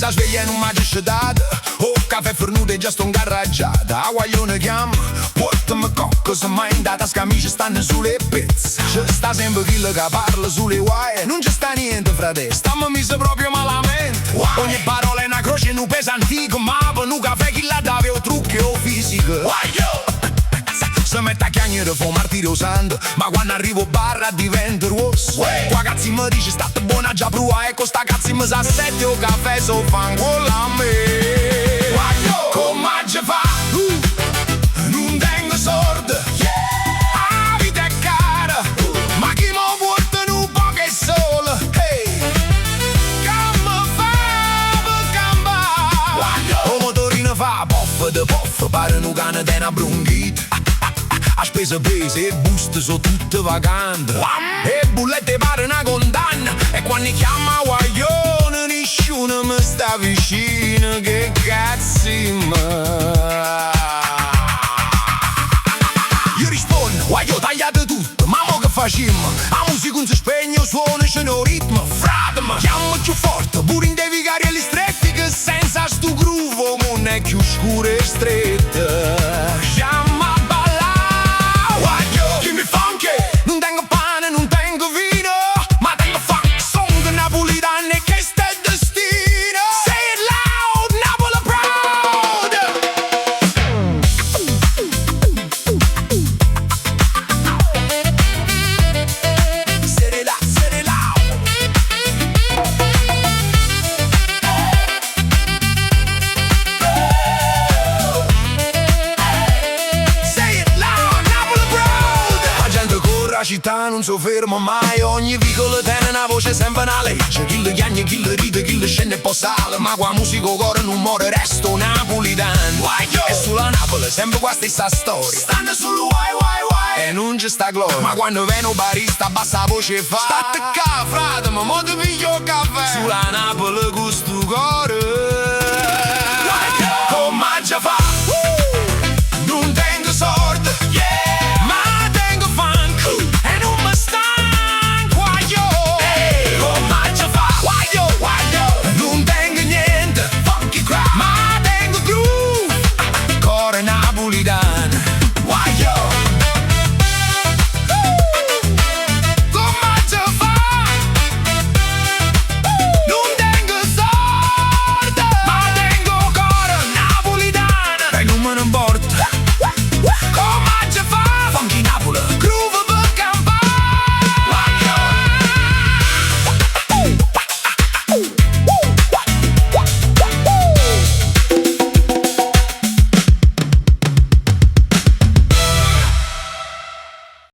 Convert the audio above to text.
sta sveglia in un maggio data. Oh, caffè fornuto e già sto ingarraggiata. A guaglione chiama, portami cocco se mai in data. Scamici stanno sulle pezze. C'è sta sempre chi che parla sulle guai. Non c'è sta niente frate, stiamo misi proprio malamente. Ogni parola è una croce in un peso antico. Ma per un caffè chi la dava o trucchi o fisico. Se mette a chiagnere fa martirio santo. Ma quando arrivo barra divento rosso. Qua cazzi mi dice state buona già prua. Ecco sta cazzi mi sa sette o caffè so fangola a me. Come ci fa? Non tengo sordo. La vita è cara. Ma chi mi porta un po' che sole. Come fa per campare? O motorino fa poff de poff. Pare un cane di una bronchite. A spese prese e buste sono tutte vacanze. E bullette pare una condanna. E quando chiama guaglione nessuno mi sta vicino. Che cazzi io rispondo, guaglio tagliate tutto. Ma mo che facciamo? La musica non si spegne, suona c'è no ritmo. Frate, chiama più forte, pure in dei vicari e gli stretti. Che senza sto groove non è più scuro e stretto. Chiama non tengo pane, non tengo vino, ma tengo funk, song napolitano e che sta destino. Say it loud, Napoli proud. Say it loud, say it loud. Say it loud, Napoli proud. La gente corre, la città non si ferma mai. Ogni vicolo tiene una voce, sempre una legge. Chi le chiagna, chi le ride, chi le scende e poi sale. Ma qua musica cuore non muore, resto napolitano. E sulla Napoli sempre qua stessa storia. Stanno sul e non c'è sta gloria. Ma quando viene un barista abbassa la voce e fa: state qua frate, ma mo ti piglio caffè. Sulla Napoli gusto cuore.